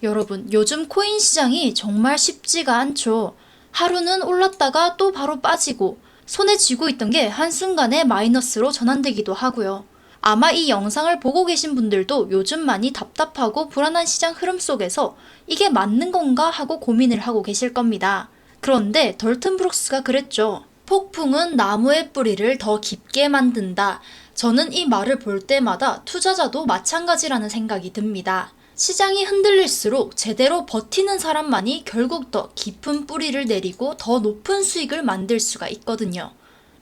여러분, 요즘 코인 시장이 정말 쉽지가 않죠. 하루는 올랐다가 또 바로 빠지고 손에 쥐고 있던 게 한순간에 마이너스로 전환되기도 하고요. 아마 이 영상을 보고 계신 분들도 요즘 많이 답답하고 불안한 시장 흐름 속에서 이게 맞는 건가 하고 고민을 하고 계실 겁니다. 그런데 덜튼 브룩스가 그랬죠. 폭풍은 나무의 뿌리를 더 깊게 만든다. 저는 이 말을 볼 때마다 투자자도 마찬가지라는 생각이 듭니다. 시장이 흔들릴수록 제대로 버티는 사람만이 결국 더 깊은 뿌리를 내리고 더 높은 수익을 만들 수가 있거든요.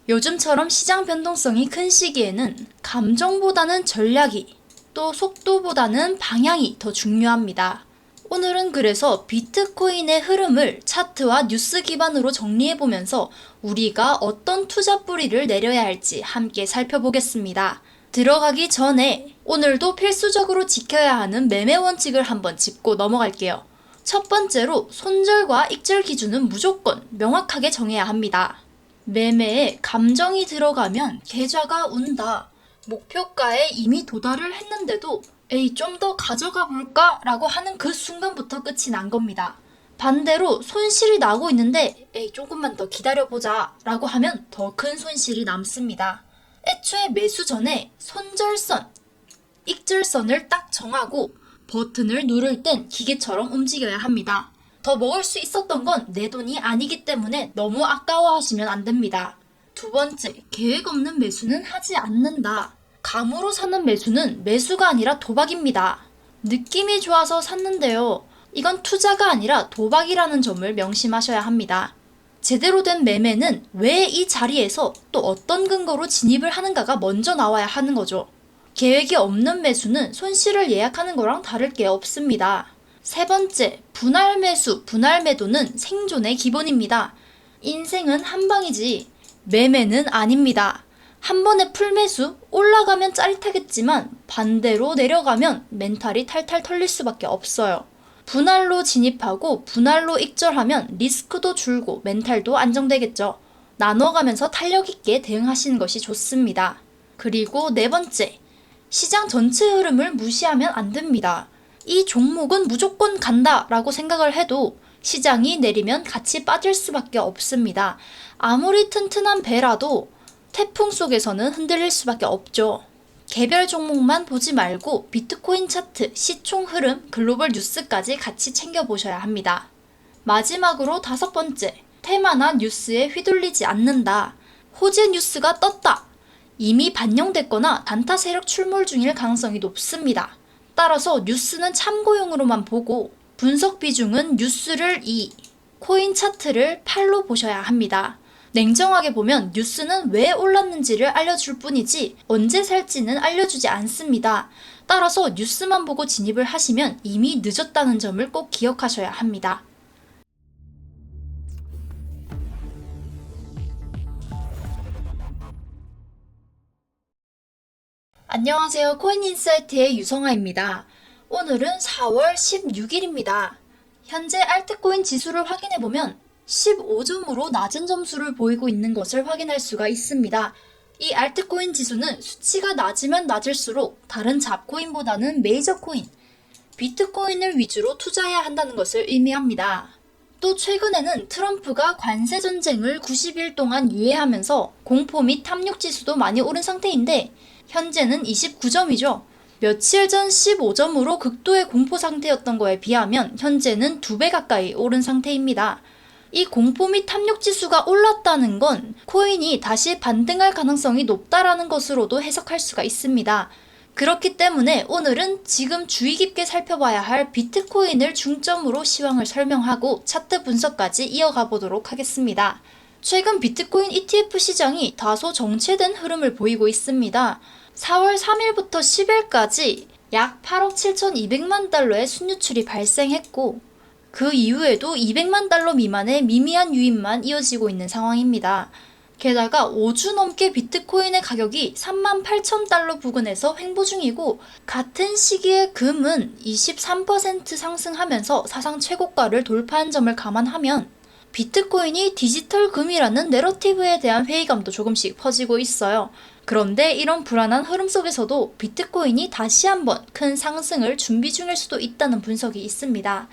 요즘처럼 시장 변동성이 큰 시기에는 감정보다는 전략이, 또 속도보다는 방향이 더 중요합니다. 오늘은 그래서 비트코인의 흐름을 차트와 뉴스 기반으로 정리해보면서 우리가 어떤 투자 뿌리를 내려야 할지 함께 살펴보겠습니다. 들어가기 전에 오늘도 필수적으로 지켜야 하는 매매 원칙을 한번 짚고 넘어갈게요. 첫 번째로 손절과 익절 기준은 무조건 명확하게 정해야 합니다. 매매에 감정이 들어가면 계좌가 운다. 목표가에 이미 도달을 했는데도 에이 좀 더 가져가 볼까? 라고 하는 그 순간부터 끝이 난 겁니다. 반대로 손실이 나고 있는데 에이 조금만 더 기다려보자 라고 하면 더 큰 손실이 남습니다. 애초에 매수 전에 손절선, 익절선을 딱 정하고 버튼을 누를 땐 기계처럼 움직여야 합니다. 더 먹을 수 있었던 건 내 돈이 아니기 때문에 너무 아까워하시면 안 됩니다. 두 번째, 계획 없는 매수는 하지 않는다. 감으로 사는 매수는 매수가 아니라 도박입니다. 느낌이 좋아서 샀는데요. 이건 투자가 아니라 도박이라는 점을 명심하셔야 합니다. 제대로 된 매매는 왜 이 자리에서 또 어떤 근거로 진입을 하는가가 먼저 나와야 하는 거죠. 계획이 없는 매수는 손실을 예약하는 거랑 다를 게 없습니다. 세 번째, 분할 매수, 분할 매도는 생존의 기본입니다. 인생은 한 방이지 매매는 아닙니다. 한 번에 풀매수, 올라가면 짜릿하겠지만 반대로 내려가면 멘탈이 탈탈 털릴 수밖에 없어요. 분할로 진입하고 분할로 익절하면 리스크도 줄고 멘탈도 안정되겠죠. 나눠가면서 탄력 있게 대응하시는 것이 좋습니다. 그리고 네 번째, 시장 전체 흐름을 무시하면 안 됩니다. 이 종목은 무조건 간다 라고 생각을 해도 시장이 내리면 같이 빠질 수밖에 없습니다. 아무리 튼튼한 배라도 태풍 속에서는 흔들릴 수밖에 없죠. 개별 종목만 보지 말고 비트코인 차트, 시총 흐름, 글로벌 뉴스까지 같이 챙겨보셔야 합니다. 마지막으로 다섯 번째, 테마나 뉴스에 휘둘리지 않는다. 호재 뉴스가 떴다. 이미 반영됐거나 단타 세력 출몰 중일 가능성이 높습니다. 따라서 뉴스는 참고용으로만 보고 분석 비중은 뉴스를 2, 코인 차트를 8로 보셔야 합니다. 냉정하게 보면 뉴스는 왜 올랐는지를 알려줄 뿐이지 언제 살지는 알려주지 않습니다. 따라서 뉴스만 보고 진입을 하시면 이미 늦었다는 점을 꼭 기억하셔야 합니다. 안녕하세요. 코인인사이트의 유성아입니다. 오늘은 4월 16일입니다. 현재 알트코인 지수를 확인해보면 15점으로 낮은 점수를 보이고 있는 것을 확인할 수가 있습니다. 이 알트코인 지수는 수치가 낮으면 낮을수록 다른 잡코인보다는 메이저 코인, 비트코인을 위주로 투자해야 한다는 것을 의미합니다. 또 최근에는 트럼프가 관세 전쟁을 90일 동안 유예하면서 공포 및 탐욕 지수도 많이 오른 상태인데 현재는 29점이죠. 며칠 전 15점으로 극도의 공포 상태였던 거에 비하면 현재는 2배 가까이 오른 상태입니다. 이 공포 및 탐욕 지수가 올랐다는 건 코인이 다시 반등할 가능성이 높다라는 것으로도 해석할 수가 있습니다. 그렇기 때문에 오늘은 지금 주의 깊게 살펴봐야 할 비트코인을 중점으로 시황을 설명하고 차트 분석까지 이어가 보도록 하겠습니다. 최근 비트코인 ETF 시장이 다소 정체된 흐름을 보이고 있습니다. 4월 3일부터 10일까지 약 8억 7,200만 달러의 순유출이 발생했고 그 이후에도 200만 달러 미만의 미미한 유입만 이어지고 있는 상황입니다. 게다가 5주 넘게 비트코인의 가격이 38,000달러 부근에서 횡보 중이고 같은 시기에 금은 23% 상승하면서 사상 최고가를 돌파한 점을 감안하면 비트코인이 디지털 금이라는 내러티브에 대한 회의감도 조금씩 퍼지고 있어요. 그런데 이런 불안한 흐름 속에서도 비트코인이 다시 한번 큰 상승을 준비 중일 수도 있다는 분석이 있습니다.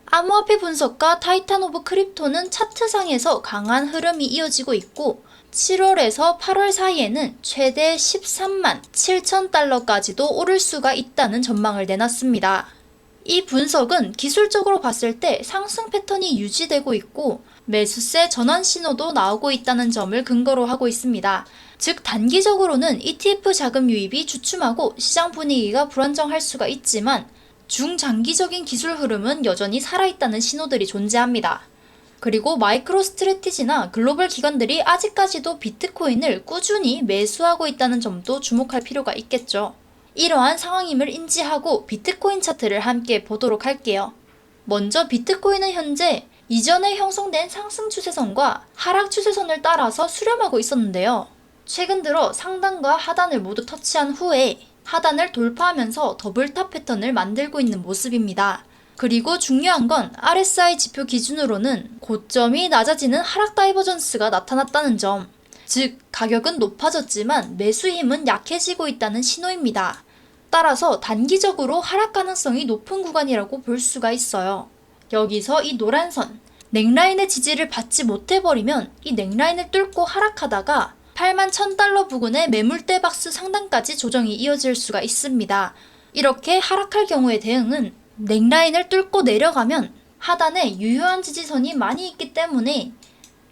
암호화폐 분석가 타이탄 오브 크립토는 차트상에서 강한 흐름이 이어지고 있고 7월에서 8월 사이에는 최대 13만 7천 달러까지도 오를 수가 있다는 전망을 내놨습니다. 이 분석은 기술적으로 봤을 때 상승 패턴이 유지되고 있고 매수세 전환 신호도 나오고 있다는 점을 근거로 하고 있습니다. 즉 단기적으로는 ETF 자금 유입이 주춤하고 시장 분위기가 불안정할 수가 있지만 중장기적인 기술 흐름은 여전히 살아있다는 신호들이 존재합니다. 그리고 마이크로 스트래티지나 글로벌 기관들이 아직까지도 비트코인을 꾸준히 매수하고 있다는 점도 주목할 필요가 있겠죠. 이러한 상황임을 인지하고 비트코인 차트를 함께 보도록 할게요. 먼저 비트코인은 현재 이전에 형성된 상승 추세선과 하락 추세선을 따라서 수렴하고 있었는데요. 최근 들어 상단과 하단을 모두 터치한 후에 하단을 돌파하면서 더블탑 패턴을 만들고 있는 모습입니다. 그리고 중요한 건 RSI 지표 기준으로는 고점이 낮아지는 하락 다이버전스가 나타났다는 점, 즉 가격은 높아졌지만 매수 힘은 약해지고 있다는 신호입니다. 따라서 단기적으로 하락 가능성이 높은 구간이라고 볼 수가 있어요. 여기서 이 노란 선, 넥라인의 지지를 받지 못해버리면 이 넥라인을 뚫고 하락하다가 8만 1000달러 부근의 매물대 박스 상단까지 조정이 이어질 수가 있습니다. 이렇게 하락할 경우의 대응은 넥라인을 뚫고 내려가면 하단에 유효한 지지선이 많이 있기 때문에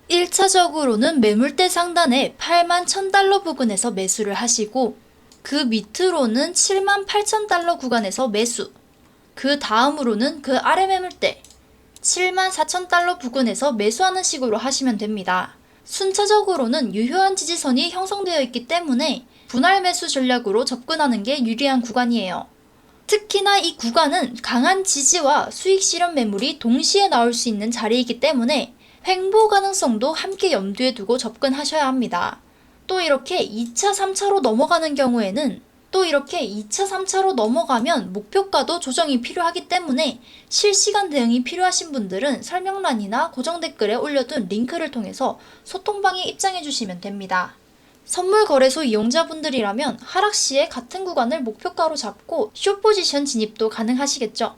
1차적으로는 매물대 상단에 8만 1000달러 부근에서 매수를 하시고 그 밑으로는 7만 8000달러 구간에서 매수, 그 다음으로는 그 아래 매물대 7만 4000달러 부근에서 매수하는 식으로 하시면 됩니다. 순차적으로는 유효한 지지선이 형성되어 있기 때문에 분할 매수 전략으로 접근하는 게 유리한 구간이에요. 특히나 이 구간은 강한 지지와 수익 실현 매물이 동시에 나올 수 있는 자리이기 때문에 횡보 가능성도 함께 염두에 두고 접근하셔야 합니다. 또 이렇게 2차, 3차로 넘어가는 경우에는 또 이렇게 2차, 3차로 넘어가면 목표가도 조정이 필요하기 때문에 실시간 대응이 필요하신 분들은 설명란이나 고정 댓글에 올려둔 링크를 통해서 소통방에 입장해 주시면 됩니다. 선물 거래소 이용자분들이라면 하락 시에 같은 구간을 목표가로 잡고 숏 포지션 진입도 가능하시겠죠.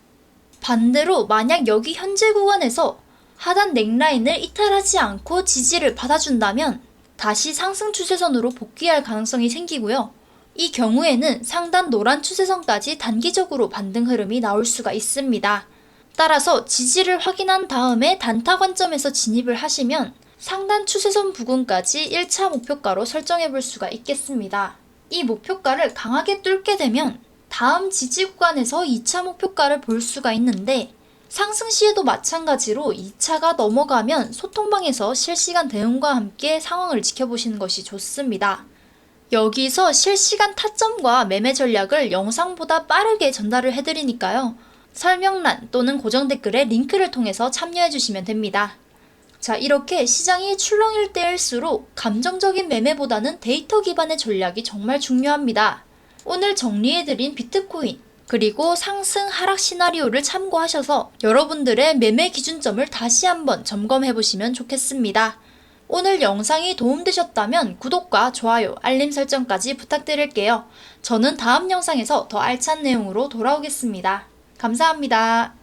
반대로 만약 여기 현재 구간에서 하단 넥라인을 이탈하지 않고 지지를 받아준다면 다시 상승 추세선으로 복귀할 가능성이 생기고요. 이 경우에는 상단 노란 추세선까지 단기적으로 반등 흐름이 나올 수가 있습니다. 따라서 지지를 확인한 다음에 단타 관점에서 진입을 하시면 상단 추세선 부근까지 1차 목표가로 설정해 볼 수가 있겠습니다. 이 목표가를 강하게 뚫게 되면 다음 지지 구간에서 2차 목표가를 볼 수가 있는데 상승 시에도 마찬가지로 2차가 넘어가면 소통방에서 실시간 대응과 함께 상황을 지켜보시는 것이 좋습니다. 여기서 실시간 타점과 매매 전략을 영상보다 빠르게 전달을 해드리니까요. 설명란 또는 고정 댓글에 링크를 통해서 참여해 주시면 됩니다. 자, 이렇게 시장이 출렁일 때일수록 감정적인 매매보다는 데이터 기반의 전략이 정말 중요합니다. 오늘 정리해드린 비트코인 그리고 상승 하락 시나리오를 참고하셔서 여러분들의 매매 기준점을 다시 한번 점검해 보시면 좋겠습니다. 오늘 영상이 도움되셨다면 구독과 좋아요, 알림 설정까지 부탁드릴게요. 저는 다음 영상에서 더 알찬 내용으로 돌아오겠습니다. 감사합니다.